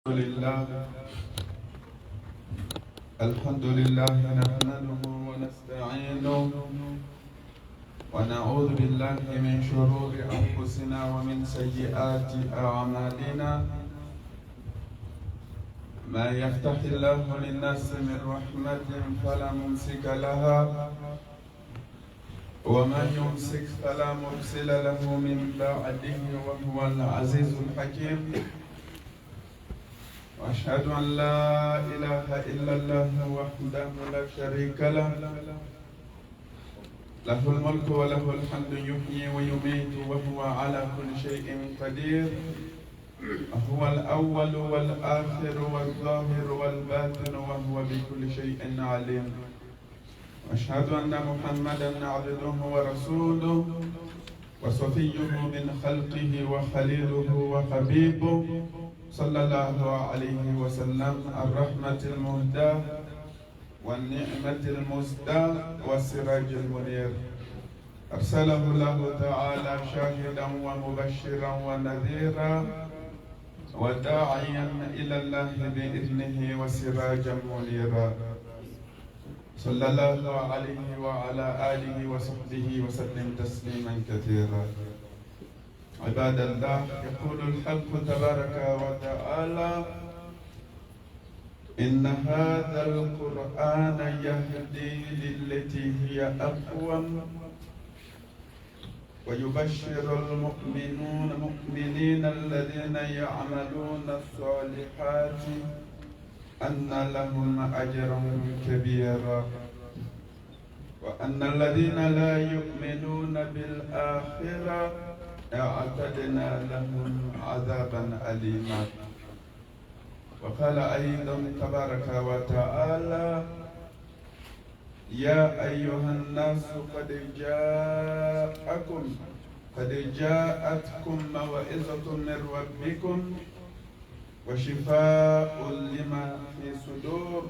الحمد لله نحمده ونستعينه ونعوذ بالله من شرور أنفسنا ومن سيئات أعمالنا. ما يفتح الله للناس من رحمة فلا ممسك لها ومن يمسك فلا مرسل له من بعده وهو العزيز الحكيم. وأشهد أن لا إله إلا الله وحده لا شريك له، له الملك وله الحمد يحيي ويميت وهو على كل شيء قدير. هو الأول والآخر والظاهر والباطن وهو بكل شيء عليم. وأشهد أن محمدا عبده ورسوله وصفيه من خلقه وخليله وحبيبه صلى الله عليه وسلم، الرحمة المهداة والنعمة المزداة والسراج المنير. أرسله الله تعالى شاهدا ومبشرا ونذيرا وداعيا إلى الله بإذنه وسراجا منيرا. صلى الله عليه وعلى آله وصحبه وسلم تسليما كثيرا. عباد الله، يقول الحق تبارك وتعالى: إن هذا القرآن يهدي للتي هي أقوم ويبشر المؤمنين الذين يعملون الصالحات أن لهم أجرا كبيرا وأن الذين لا يؤمنون بالآخرة أعتدنا لهم عذابا أليما. وقال أيضا تبارك وتعالى: يا أيها الناس قد جاءتكم موعظة من ربكم وشفاء لما في صدور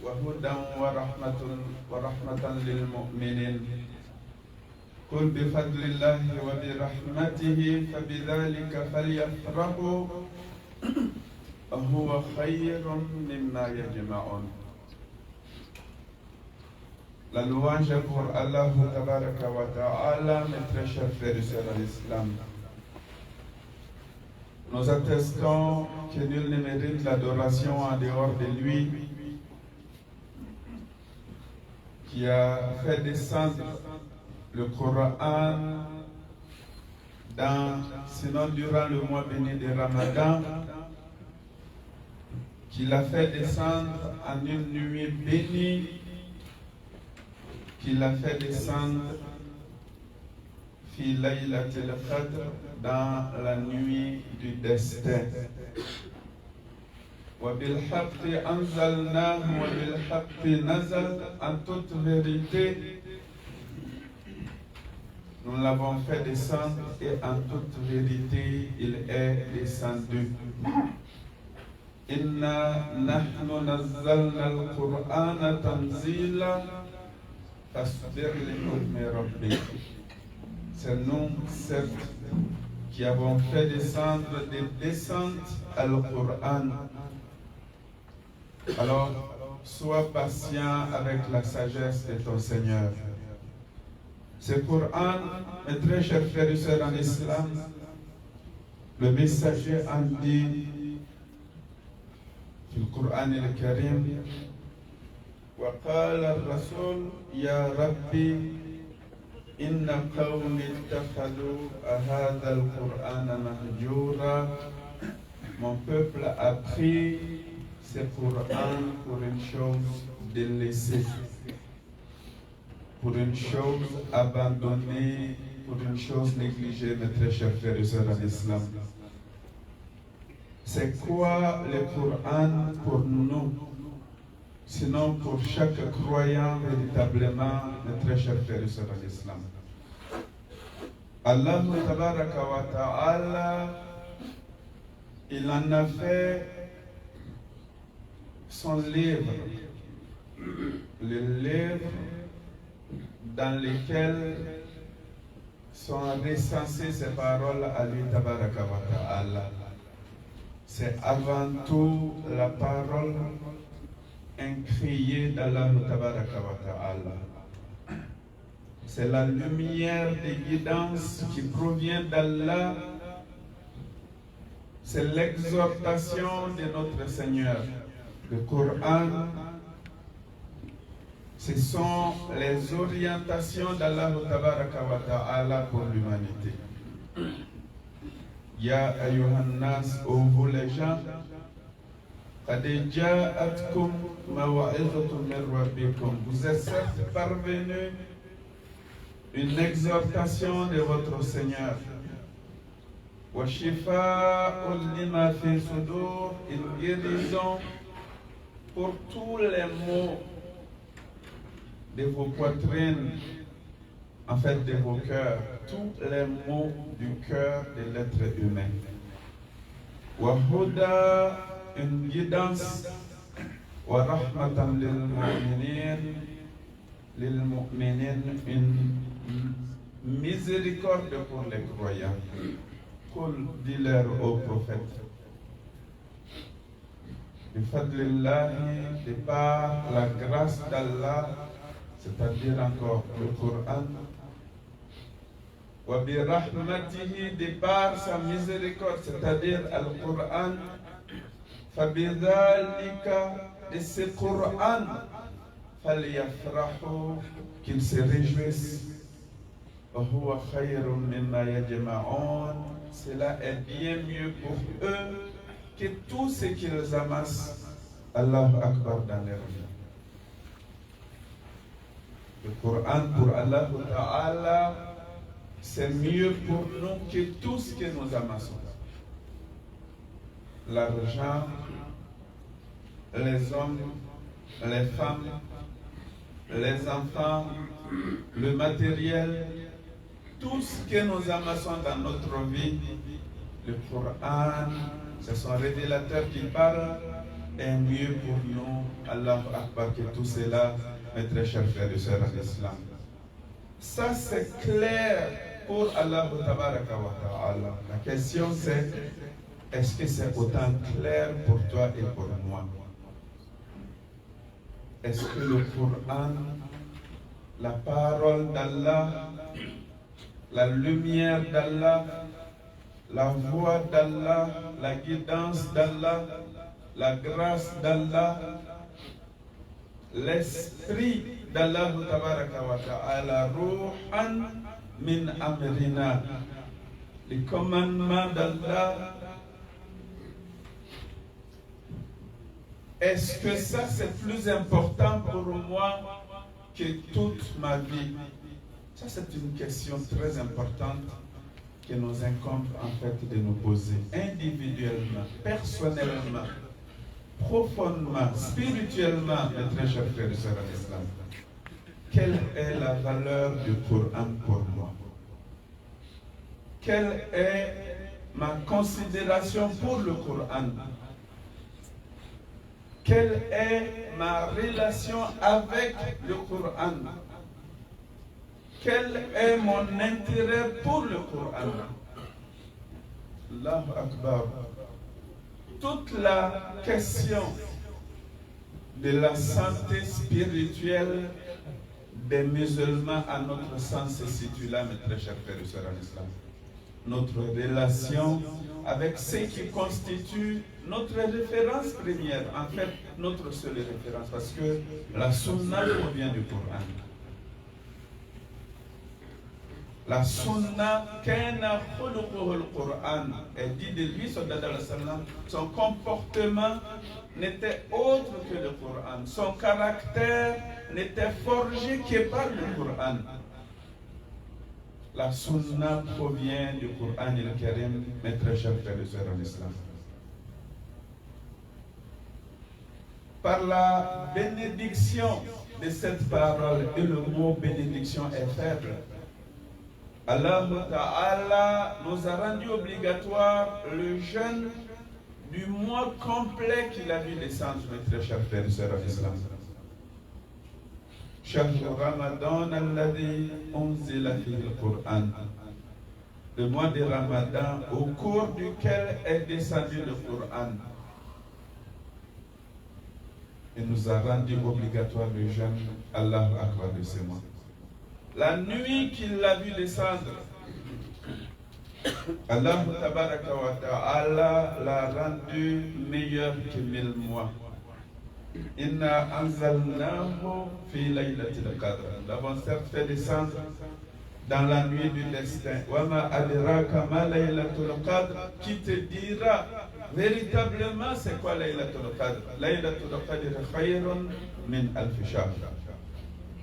وهدى ورحمة للمؤمنين. قل بفضل الله وبرحمته فبذلك فليفرحوا هو خير مما يجمعون. La louange pour Allah tabaraka wa ta'ala, mes très chers frères et sœurs à l'islam. Nous attestons que nul ne mérite l'adoration en dehors de lui, qui a fait descendre le Coran durant le mois béni de Ramadan, qu'il a fait descendre en une nuit bénie, qu'il a fait descendre fi laylatil qadr, dans la nuit du destin. Wa bil haqqi anzalnahu wa bil haqqi nazal, en toute vérité nous l'avons fait descendre et en toute vérité il est descendu. Inna nahnu nazzalna al-Qur'ana tanzila fasbir li hukmi rabbik. C'est nous, certes, qui avons fait descendre des descentes à Al-Qur'an. Alors, sois patient avec la sagesse de ton Seigneur. Ce Coran, mes très chers frères et sœurs en islam, le messager en dit في القرآن الكريم: وقال الرسول يا ربي إن قوم اتخذوا هذا القرآن مهجورا. Mon peuple a pris ce Coran pour une chose délaissée, pour une chose abandonnée, pour une chose négligée, mes très chers frères et sœurs en islam. C'est quoi le Coran pour nous, sinon pour chaque croyant véritablement, mes très chers frères et sœurs en islam? Allah tabaraka wa ta'ala, il en a fait son livre, le livre dans lequel sont recensées ces paroles à lui tabaraka wa ta'ala. c'est avant tout la parole incriée d'Allah Tabaraka wa Ta'ala. C'est la lumière des guidances qui provient d'Allah. C'est l'exhortation de notre Seigneur. Le Coran, ce sont les orientations d'Allah Tabaraka wa Ta'ala pour l'humanité. Ya ayyuhan nas, ô vous les gens, qad ja'atkum maw'izatun min rabbikum. Vous êtes certes parvenus une exhortation de votre Seigneur. Wa shifa'un lima fi sudur, une guérison pour tous les maux de vos poitrines, en fait de vos cœurs, tous les maux du cœur de l'être humain. Wa huda, une guidance, wa rahmatan lil mu'minin, une miséricorde pour les croyants. Qul, dis-leur au prophète, bifadlillahi, de par la grâce d'Allah, c'est-à-dire encore le Coran, wa bi rahmatihi, de par sa miséricorde, c'est-à-dire le Coran, fa bidhalika, de ce Coran, falyafrahu, qu'ils se réjouissent, wa huwa khayrun mimma yajma'un, cela est bien mieux pour eux que tout ce qu'ils amassent. Allahu Akbar dans leur vie. Le Coran pour Allah Ta'ala, c'est mieux pour nous que tout ce que nous amassons. L'argent, les hommes, les femmes, les enfants, le matériel, tout ce que nous amassons dans notre vie, le Coran, c'est son révélateur qui parle, est mieux pour nous, Allahu Akbar, que tout cela, mes très chers frères et sœurs en islam. Ça, c'est clair pour Allah Tabaraka wa Ta'ala. La question c'est, est-ce que c'est autant clair pour toi et pour moi? Est-ce que le Coran, la parole d'Allah, la lumière d'Allah, la voix d'Allah, la guidance d'Allah, la grâce d'Allah, l'esprit d'Allah Tabaraka wa Ta'ala, Ruhan min amrina, les commandements d'Allah, est-ce que ça c'est plus important pour moi que toute ma vie? Ça c'est une question très importante qui nous incombe en fait de nous poser individuellement, personnellement, profondément, spirituellement, mes très chers frères et sœurs en islam. Quelle est la valeur du Coran pour moi? Quelle est ma considération pour le Coran? Quelle est ma relation avec le Coran? Quel est mon intérêt pour le Coran? Allahu Akbar. Toute la question de la santé spirituelle des musulmans, à notre sens, se situe là, mes très chers frères et sœurs en islam. Notre relation avec ce qui constitue notre référence première, en fait, notre seule référence, parce que la sunna provient du Coran. La sunna, kana khuluquhu al-Qur'an, est dit de lui, sallallahu alayhi wa sallam, son comportement n'était autre que le Coran. Son caractère n'était forgé que par le Coran. La sunna provient du Coran al-Karim, mes très chers frères et sœurs en islam. Par la bénédiction de cette parole, et le mot bénédiction est faible, Allah Ta'ala nous a rendu obligatoire le jeûne du mois complet qu'il a vu descendre, mes très chers frères et sœurs en islam. شهر رمضان الذي أنزل فيه القرآن le mois de Ramadan, au cours duquel est descendu le Coran. Et nous a rendu obligatoire le jeûne. Allahu Akbar de ce mois. La nuit qu'il l'a vu descendre, Allah tabaraka wa ta'ala l'a rendu meilleur que 1000 mois. Inna anzalnahu fi laylatil qadr. Nous l'avons certes fait descendre dans la nuit du destin. Wa ma adraka ma laylatul qadr, qui te dira véritablement c'est quoi laylatul qadr. Laylatul qadr khayrun min alf shahr.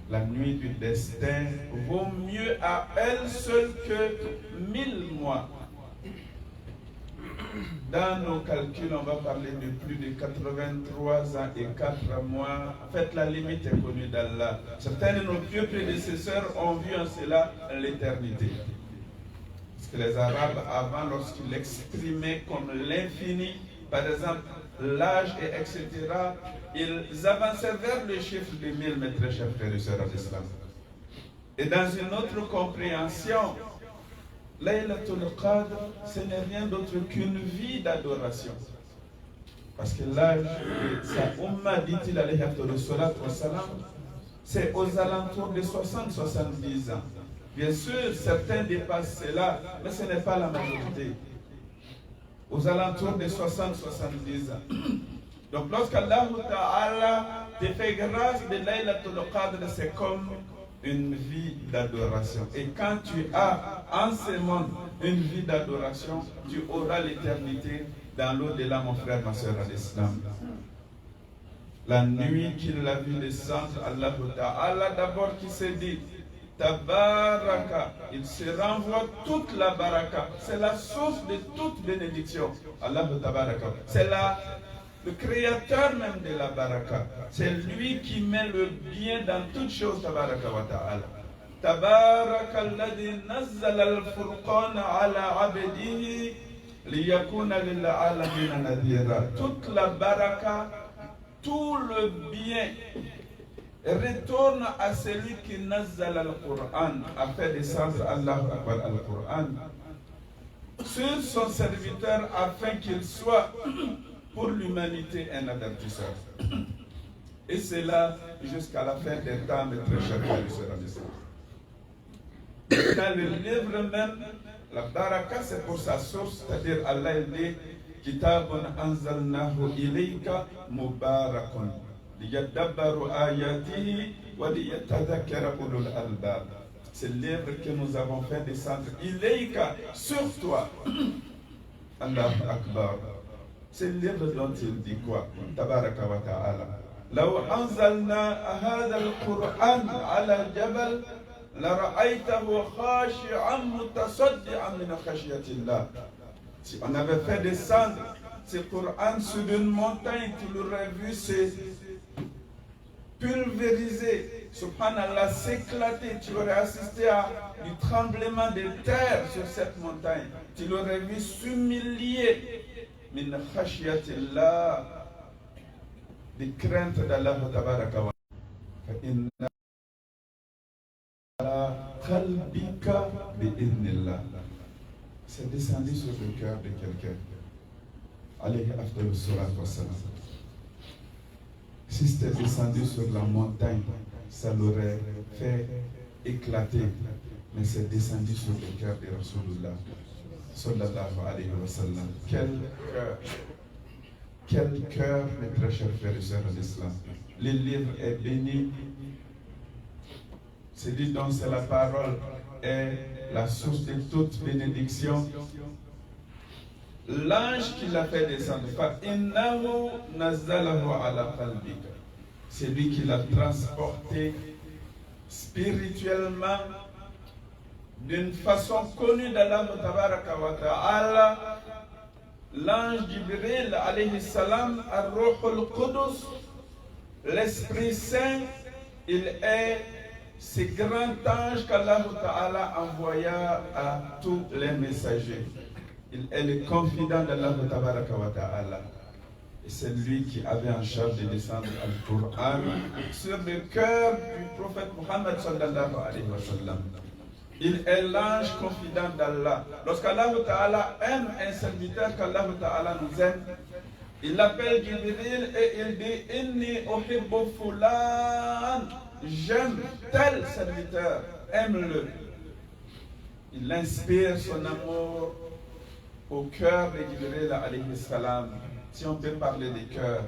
La nuit du destin vaut mieux à elle seule que 1000 mois. Dans nos calculs, on va parler de plus de 83 ans et 4 mois. En fait, la limite est connue d'Allah. Certains de nos pieux prédécesseurs ont vu en cela l'éternité. Parce que les Arabes, avant, lorsqu'ils l'exprimaient comme l'infini, par exemple, l'âge, et etc., ils avançaient vers le chiffre de 1000, mes très chers frères et sœurs en islam. Et dans une autre compréhension, Laylatul Qadr, ce n'est rien d'autre qu'une vie d'adoration. Parce que l'âge de sa Ummah, dit-il alayhi salatu wa salam, c'est aux alentours de 60-70 ans. Bien sûr, certains dépassent cela, mais ce n'est pas la majorité. Aux alentours de 60-70 ans. Donc lorsqu'Allah Ta'ala te fait grâce de Laylatul Qadr, c'est comme une vie d'adoration. Et quand tu as en ce monde une vie d'adoration, tu auras l'éternité dans l'au-delà, mon frère, ma soeur en islam. La nuit qu'il a vu descendre, Allah Ta'ala d'abord qui s'est dit Tabaraka, il se renvoie toute la baraka. C'est la source de toute bénédiction. Allah Tabaraka. C'est le créateur même de la baraka. C'est lui qui met le bien dans toutes choses. Tabaraka wa ta'ala. Tabaraka alladhi nazzala al-furqana ala abdihi liyakuna lil alamina nadira. Toute la baraka, tout le bien retourne à celui qui nazzal al-Qur'an, a fait descendre Allah al-Qur'an sur son serviteur afin qu'il soit pour l'humanité un avertisseur. Et c'est là jusqu'à la fin des temps, mes très chers frères et sœurs. Dans le livre même, la baraka c'est pour sa source, c'est-à-dire Allah dit Kitabun anzalnahu ilayka mubarakun liyadabbaru ayatihi wa liyatadhakkara ulul albab. C'est le livre que nous avons fait descendre ilayka sur toi. Allahu Akbar. C'est le livre dont il dit quoi? Tabaraka wa ta'ala. لو أنزلنا هذا القرآن على جبل لرأيته خاشعا متصدعا من خشية الله. Si on avait fait descendre ce Coran sur une montagne, tu l'aurais vu se pulvériser, subhanallah, s'éclater. Tu aurais assisté à du tremblement de terre sur cette montagne. Tu l'aurais vu s'humilier. Min khashiyatillah, des craintes d'Allah tabaraka wa ta'ala. Qalbika bi'idhnillah. C'est descendu sur le cœur de quelqu'un. Alayhi afdalu salatu wa salam. Si c'était descendu sur la montagne, ça l'aurait fait éclater. Mais c'est descendu sur le cœur de Rasulullah sallallahu alayhi wa sallam. Quel cœur, mes très chers frères et sœurs de l'islam. Le livre est béni. C'est dit donc, c'est la parole est la source de toute bénédiction. L'ange qui l'a fait descendre, c'est lui qui l'a transporté spirituellement d'une façon connue d'Allah tabaraka wa ta'ala. L'ange Jibril alayhi salam, ar-Ruhul Qudus, l'Esprit Saint, il est ce grand ange qu'Allah Ta'ala envoya à tous les messagers. Il est le confident d'Allah Ta'ala. Et c'est lui qui avait en charge de descendre Al-Qur'an sur le cœur du prophète Muhammad sallallahu alayhi wa sallam. Il est l'ange confident d'Allah. Lorsqu'Allah Ta'ala aime un serviteur, qu'Allah Ta'ala nous aime, il l'appelle Jibril et il dit Inni uhibbu fulan. J'aime tel serviteur, aime-le. Il inspire son amour au cœur de Jibril alayhi salam. Si on peut parler des cœurs,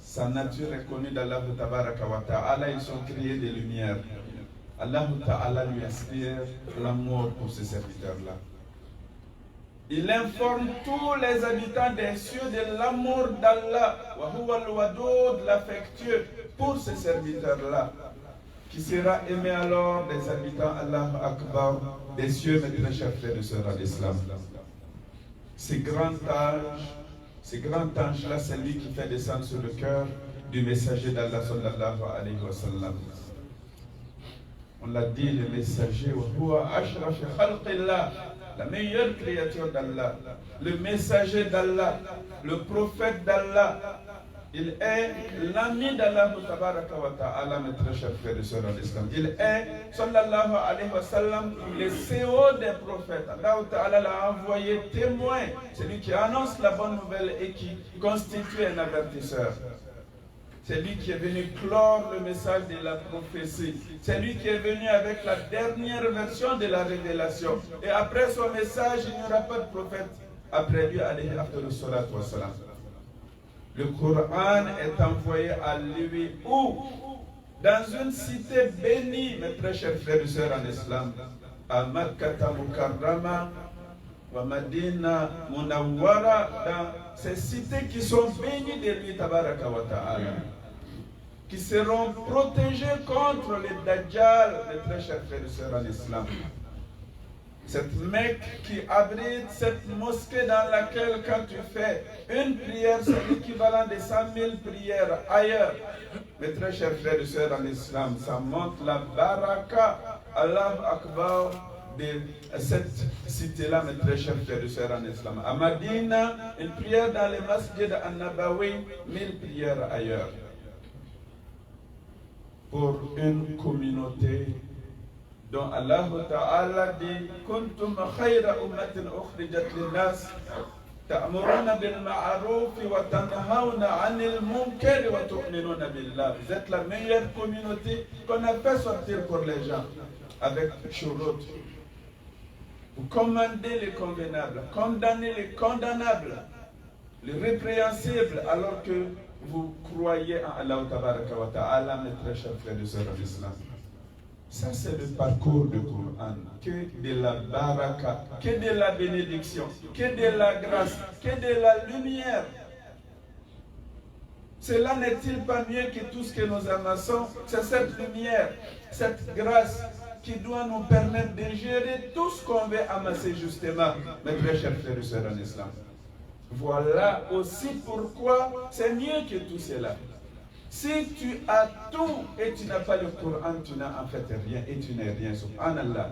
sa nature est connue d'Allah Tabaraka wa Ta'ala, ils sont créés des lumières. Allah Ta'ala lui inspire l'amour pour ces serviteurs-là. Il informe tous les habitants des cieux de l'amour d'Allah, wa huwa al-wadud, l'affectueux, pour ces serviteurs-là, qui sera aimé alors des habitants, Allah Akbar, des cieux, mes très chers frères et sœurs à l'islam. Ces grands anges-là, c'est lui qui fait descendre sur le cœur du messager d'Allah sallallahu alayhi wa sallam. On l'a dit, le messager, la meilleure créature d'Allah, le messager d'Allah, le prophète d'Allah, il est l'ami d'Allah, mes très chers frères et sœurs en islam. Il est, sallallahu alayhi wa sallam, le CEO des prophètes. Allah Ta'ala l'a envoyé témoin, celui qui annonce la bonne nouvelle et qui constitue un avertisseur. C'est lui qui est venu clore le message de la prophétie. C'est lui qui est venu avec la dernière version de la révélation. Et après son message, il n'y aura pas de prophète après lui, alayhi salatu wa salam. Le Coran est envoyé à lui où? Dans une cité bénie, mes très chers frères et sœurs en islam, à Makkah Mukarrama, wa Madina Munawwara, dans ces cités qui sont bénies de lui, Tabaraka wa Ta'ala, qui seront protégés contre les Dajjal, mes très chers frères et sœurs en islam. Cette Mecque qui abrite cette mosquée dans laquelle quand tu fais une prière, c'est l'équivalent de 100 000 prières ailleurs. Mes très chers frères et sœurs en islam, ça montre la baraka, Allah Akbar, de cette cité-là, mes très chers frères et sœurs en islam. À Madina, une prière dans le masjid an-Nabawi, 1000 prières ailleurs. Pour une communauté dont Allah Ta'ala dit Kuntum khayra ummatin ukhrijat linnas ta'muruna bil ma'ruf wa tanhauna 'anil munkar wa tu'minuna billah. Vous êtes la meilleure communauté qu'on a fait sortir pour les gens avec shurut. Vous commandez les convenables, condamnez les condamnables, les répréhensibles, alors que vous croyez en Allah Ta'ala, mes très chers frères et sœurs en islam. Ça, c'est le parcours du Coran. Que de la baraka, que de la bénédiction, que de la grâce, que de la lumière. Cela n'est-il pas mieux que tout ce que nous amassons? C'est cette lumière, cette grâce qui doit nous permettre de gérer tout ce qu'on veut amasser justement, mes très chers frères et sœurs en islam. Voilà aussi pourquoi c'est mieux que tout cela. Si tu as tout et tu n'as pas le Coran, tu n'as en fait rien et tu n'es rien, subhanallah.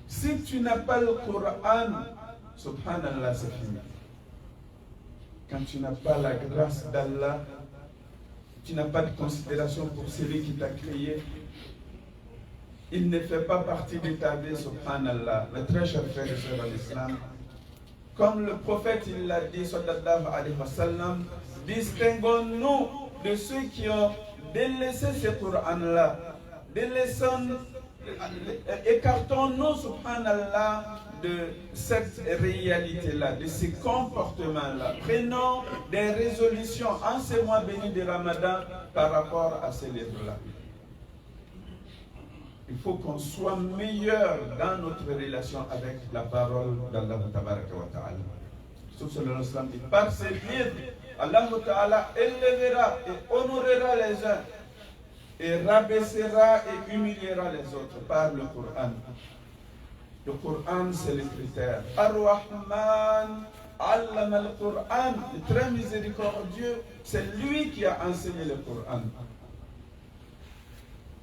Si tu n'as pas le Coran, subhanallah, c'est fini. Quand tu n'as pas la grâce d'Allah, tu n'as pas de considération pour celui qui t'a créé, il ne fait pas partie de ta vie, subhanallah. Mes très chers frères et sœurs en islam, comme le prophète il l'a dit, sallallahu alayhi wa sallam, distinguons-nous de ceux qui ont délaissé ce Coran-là. Écartons-nous, subhanallah, de cette réalité-là, de ces comportements-là. Prenons des résolutions en ce mois béni de Ramadan par rapport à ces livres-là. Il faut qu'on soit meilleur dans notre relation avec la parole d'Allah Tabaraka wa Ta'ala. L'islam dit, par ces livres, Allah Ta'ala élèvera et honorera les uns et rabaissera et humiliera les autres par le Coran. Le Coran, c'est le critère. Ar-Rahman, Allama al-Quran, le très miséricordieux, c'est lui qui a enseigné le Coran.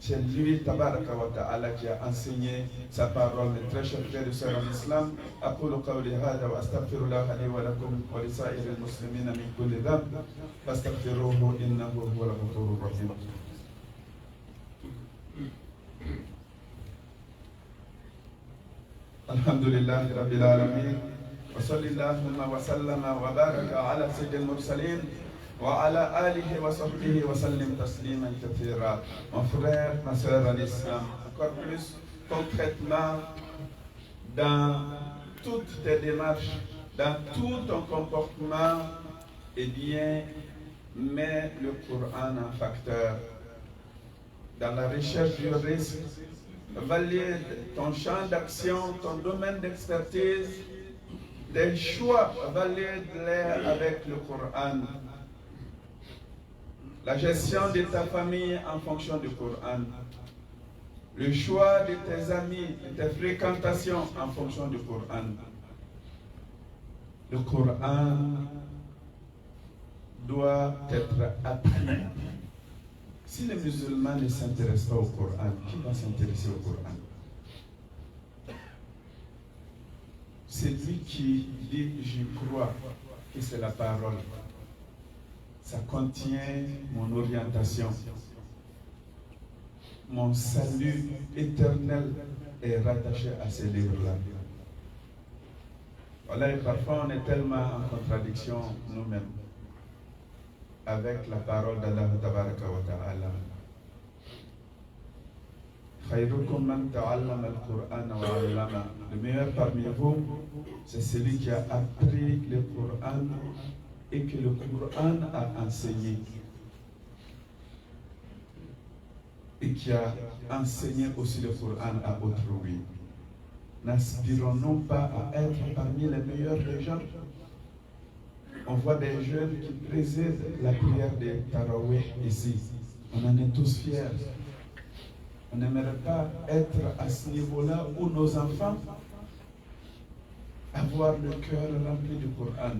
C'est lui, Tabaraka wa Ta'ala, qui a enseigné sa parole. Mes très chers frères et sœurs en islam, أقول قولي هذا وأستغفر الله لي ولكم ولسائر المسلمين من كل ذنب فاستغفروه إنه هو الغفور الرحيم. Alhamdulillah Rabbil Alamin. Wa sallallahu wa sallama wa baraka ala sayyidil mursalin wa ala alihi wa sahbihi wa sallim tasliman kathira. Mon frère, ma soeur en islam, encore plus concrètement dans toutes tes démarches, dans tout ton comportement, eh bien, mets le Coran en facteur. Dans la recherche du risque, valide ton champ d'action, ton domaine d'expertise, des choix, valide-les avec le Coran. La gestion de ta famille en fonction du Coran. Le choix de tes amis, de tes fréquentations en fonction du Coran. Le Coran doit être appris. Si les musulmans ne s'intéressent pas au Coran, qui va s'intéresser au Coran? C'est lui qui dit « Je crois que c'est la parole ». Ça contient mon orientation. Mon salut éternel est rattaché à ces livres-là. Voilà, et parfois on est tellement en contradiction nous-mêmes avec la parole d'Allah Tabaraka wa Ta'ala. Khayrukum man ta'allama al-Qur'ana wa 'allama. Le meilleur parmi vous, c'est celui qui a appris le Coran et que le Coran a enseigné. Et qui a enseigné aussi le Coran à autrui. N'aspirons-nous pas à être parmi les meilleurs des gens? On voit des jeunes qui président la prière de Tarawih ici. On en est tous fiers. On n'aimerait pas être à ce niveau-là où nos enfants avoir le cœur rempli du Coran.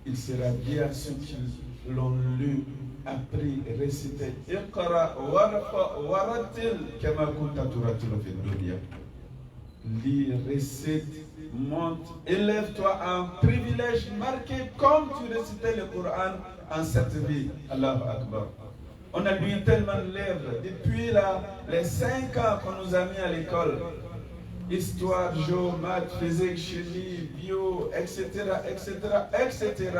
Il sera dit à ceux qui l'ont lu, appris, récité. Iqra warfa waratil kama kunta turattilu fi dunya. Lis, récite, monte, élève-toi en privilège marqué comme tu récitais le Coran en cette vie. Allahu Akbar. On a lu tellement de livres depuis les 5 ans qu'on nous a mis à l'école. Histoire, géo, maths, physique, chimie, bio, etc., etc., etc.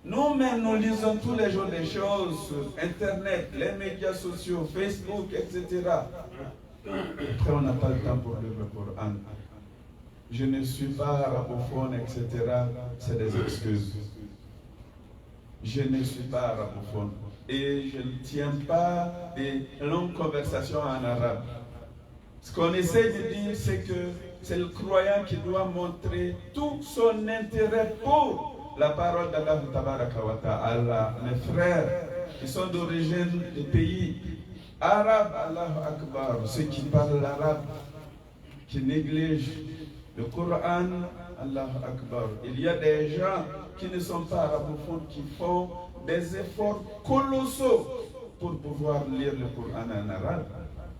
Nous-mêmes, nous lisons tous les jours des choses sur Internet, les médias sociaux, Facebook, etc. Après, on n'a pas le temps pour lire le Coran. Je ne suis pas arabophone, etc. C'est des excuses. Je ne suis pas arabophone. Et je ne tiens pas des longues conversations en arabe. Ce qu'on essaie de dire, c'est que c'est le croyant qui doit montrer tout son intérêt pour la parole d'Allah Tabaraka wa Ta'ala. Mes frères qui sont d'origine des pays arabes, Allahu Akbar, ceux qui parlent l'arabe, qui négligent le Coran, Allahu Akbar. Il y a des gens qui ne sont pas arabophones, qui font des efforts colossaux pour pouvoir lire le Coran en arabe,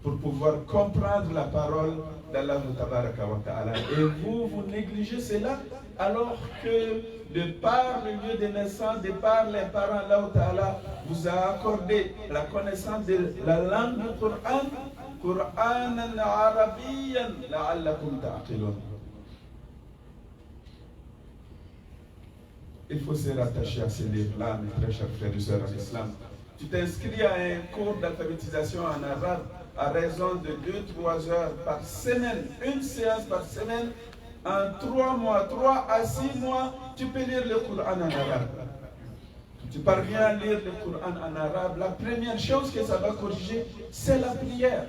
pour pouvoir comprendre la parole d'Allah Tabaraka wa Ta'ala. Et vous négligez cela alors que de par le lieu de naissance, de par les parents, Allah Ta'ala vous a accordé la connaissance de la langue du Coran, Qur'anan Arabiyyan la'allakum ta'qilun. Il faut se rattacher à ces livres-là, mes très chers frères et sœurs en islam. Tu t'inscris à un cours d'alphabétisation en arabe à raison de 2-3 heures par semaine, une séance par semaine. En 3 mois, 3 à 6 mois, tu peux lire le Coran en arabe. Tu parviens à lire le Coran en arabe, la première chose que ça va corriger, c'est la prière.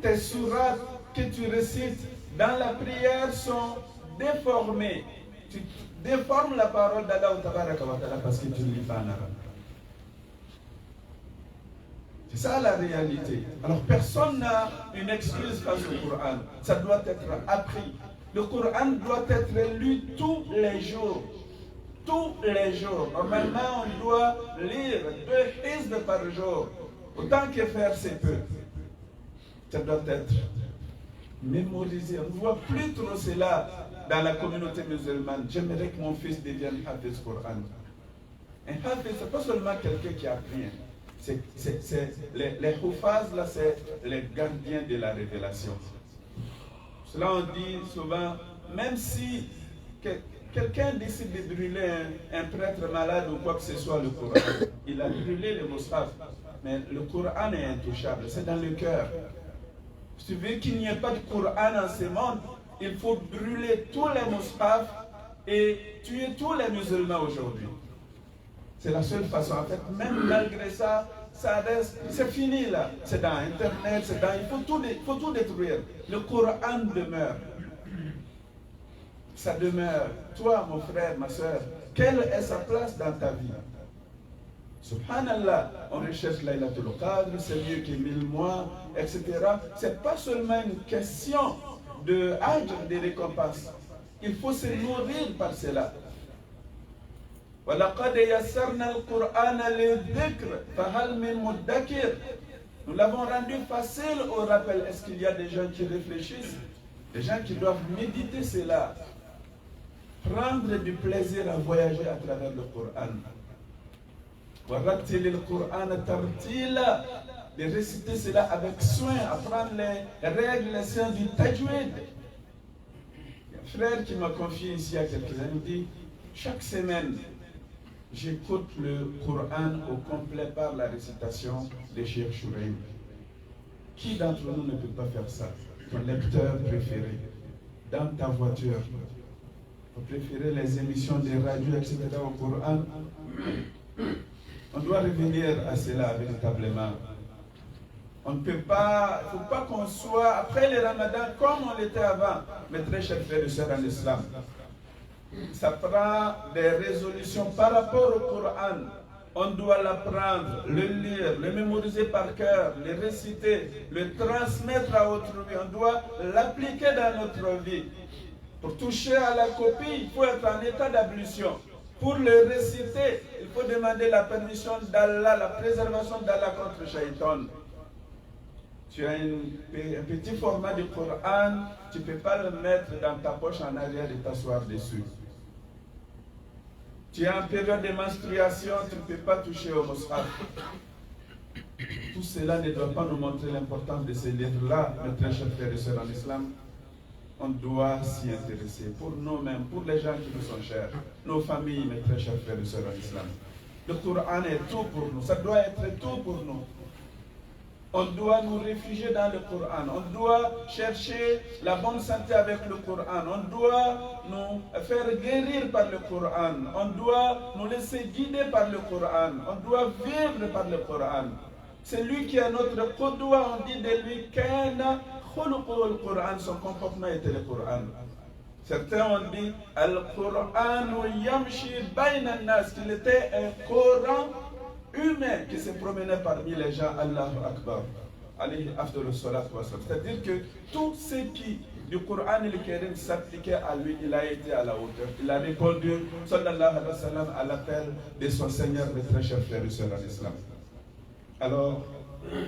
Tes sourates que tu récites dans la prière sont déformées. Tu déformes la parole d'Allah Tabaraka wa Ta'ala parce que tu ne lis pas en arabe. C'est ça la réalité. Alors personne n'a une excuse face au Coran. Ça doit être appris. Le Coran doit être lu tous les jours. Tous les jours. Normalement, on doit lire 2 hizb par jour. Autant que faire, c'est peu. Ça doit être mémorisé. On ne voit plus trop cela dans la communauté musulmane. J'aimerais que mon fils devienne Hafiz Coran. Un Hafiz, ce n'est pas seulement quelqu'un qui a appris. Les Hufaz, là, c'est les gardiens de la révélation. Cela on dit souvent, même si quelqu'un décide de brûler un prêtre malade ou quoi que ce soit, le Coran, il a brûlé le mushaf, mais le Coran est intouchable, c'est dans le cœur. Si tu veux qu'il n'y ait pas de Coran dans ce monde, il faut brûler tous les mushafs et tuer tous les musulmans aujourd'hui. C'est la seule façon. En fait, même malgré ça, ça reste, c'est fini là. C'est dans Internet, c'est dans, il faut tout détruire. Le Coran demeure. Ça demeure. Toi, mon frère, ma soeur, quelle est sa place dans ta vie? Subhanallah, on recherche Laylatul Qadr, c'est mieux que 1000 mois, etc. C'est pas seulement une question de ajr, de récompense. Il faut se nourrir par cela. وَلَقَدْ يَسَّرْنَا الْقُرْآنَ لِلذِّكْرِ فَهَلْ مِن مُدَّكِرٍ. Nous l'avons rendu facile au rappel. Est-ce qu'il y a des gens qui réfléchissent? Des gens qui doivent méditer cela. Prendre du plaisir à voyager à travers le Coran. وَرَتِّلِ الْقُرْآنَ تَرْتِيلًا. De réciter cela avec soin, apprendre les règles, les sciences du tajwid. Il y a un frère qui m'a confié ici il y a quelques années, il dit, chaque semaine, j'écoute le Coran au complet par la récitation de Cheikh Chouraïm. Qui d'entre nous ne peut pas faire ça? Ton lecteur préféré, dans ta voiture, vous préférez les émissions de radio, etc. au Coran? On doit revenir à cela véritablement. On ne peut pas, il ne faut pas qu'on soit, après le Ramadan, comme on l'était avant, mes très chers frères et sœurs en islam. Ça prend des résolutions par rapport au Coran. On doit l'apprendre, le lire, le mémoriser par cœur, le réciter, le transmettre à autrui. On doit l'appliquer dans notre vie. Pour toucher à la copie, il faut être en état d'ablution. Pour le réciter, il faut demander la permission d'Allah, la préservation d'Allah contre Shaitan. Tu as un petit format du Coran, tu ne peux pas le mettre dans ta poche en arrière et t'asseoir dessus. Tu es en période de menstruation, tu ne peux pas toucher au mushaf. Tout cela ne doit pas nous montrer l'importance de ces livres-là, mes très chers frères et sœurs en islam. On doit s'y intéresser pour nous-mêmes, pour les gens qui nous sont chers, nos familles, mes très chers frères et sœurs en islam. Le Coran est tout pour nous, ça doit être tout pour nous. On doit nous réfugier dans le Coran. On doit chercher la bonne santé avec le Coran. On doit nous faire guérir par le Coran. On doit nous laisser guider par le Coran. On doit vivre par le Coran. C'est lui qui est notre qudwa. On dit de lui kana khuluqul Coran. Son comportement était le Coran. Certains ont dit Al-Qur'an yamshi bayna nas, qu'il était un Coran humain qui se promenait parmi les gens. Allahu Akbar. C'est-à-dire que tout ce qui du Coran et le Karim s'appliquait à lui, il a été à la hauteur. Il a répondu sallallahu alayhi wa sallam à l'appel de son Seigneur, mes très chers frères et sœurs en islam. Alors,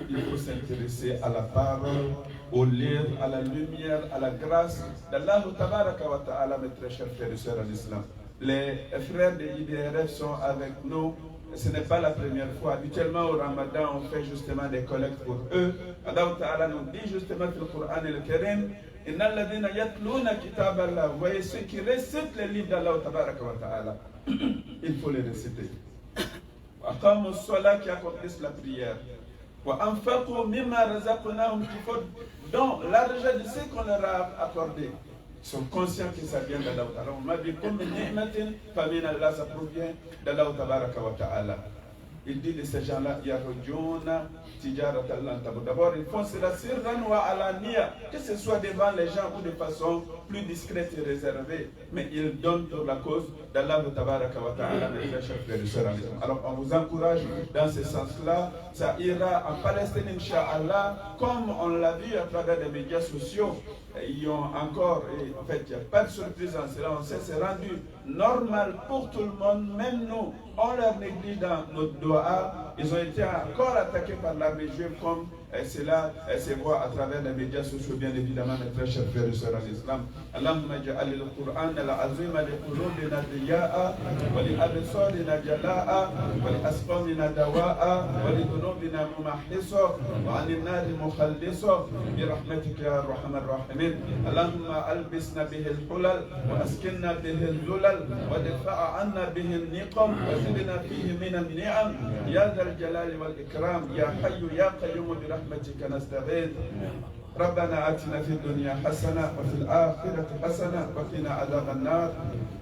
il faut s'intéresser à la parole, au livre, à la lumière, à la grâce d'Allah tabaraka wa ta'ala, mes très chers frères et sœurs en islam. Les frères de l'IDRF sont avec nous. Ce n'est pas la première fois. Habituellement au Ramadan, on fait justement des collectes pour eux. Allah Ta'ala nous dit justement dans le Coran et le Karim, Inna alladhina yatluna kitab Allah. Vous voyez ceux qui récitent les livres d'Allah Ta'ala. Il faut les réciter. Aqamu as-salat, qui accomplissent la prière. Wa anfaqu mimma razaqnahum, qui font donc l'argent de ce qu'on leur a accordé. Ils sont conscients que ça vient d'Allah Ta'ala. On m'a dit comme une ni'matin, famine Allah, ça provient d'Allah Ta'ala. Il dit de ces gens-là, yarujuna tijaratan lan tabur. D'abord, ils font cela sirran wa alaniya, que ce soit devant les gens ou de façon plus discrète et réservée, mais ils donnent pour la cause d'Allah Ta'ala, mes chers frères et sœurs. Alors, on vous encourage dans ce sens-là. Ça ira en Palestine, Inch'Allah, comme on l'a vu à travers les médias sociaux. Ils ont encore, et en fait, il n'y a pas de surprise en cela. On s'est rendu normal pour tout le monde, même nous, on leur néglige dans notre doigt. Ils ont été encore attaqués par l'armée juive comme cela se voit à travers les médias sociaux, bien évidemment, mes très chers frères et sœurs en islam. Allahumma ja'al al-Qur'an al-azim li qulubina diya'a wa li absarina jala'a wa li asqamina dawa'a wa li dhunubina mumahhisa wa 'anil nari mukhallisa bi rahmatika ya arhamar rahimin. Allahumma albisna bihi al-hulal wa askinna bihi al-dhulal wa dafa'a 'anna bihi al-niqam wa zidna fihi min al-ni'am ya dhal jalali wal ikram ya hayyu ya qayyum bi برحمتك نستغيث ربنا آتنا في الدنيا حسنة وفي الآخرة حسنة وقنا عذاب النار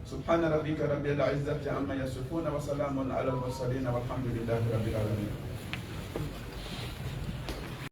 سبحان ربك رب العزة عما يصفون وسلام على المرسلين والحمد لله رب العالمين.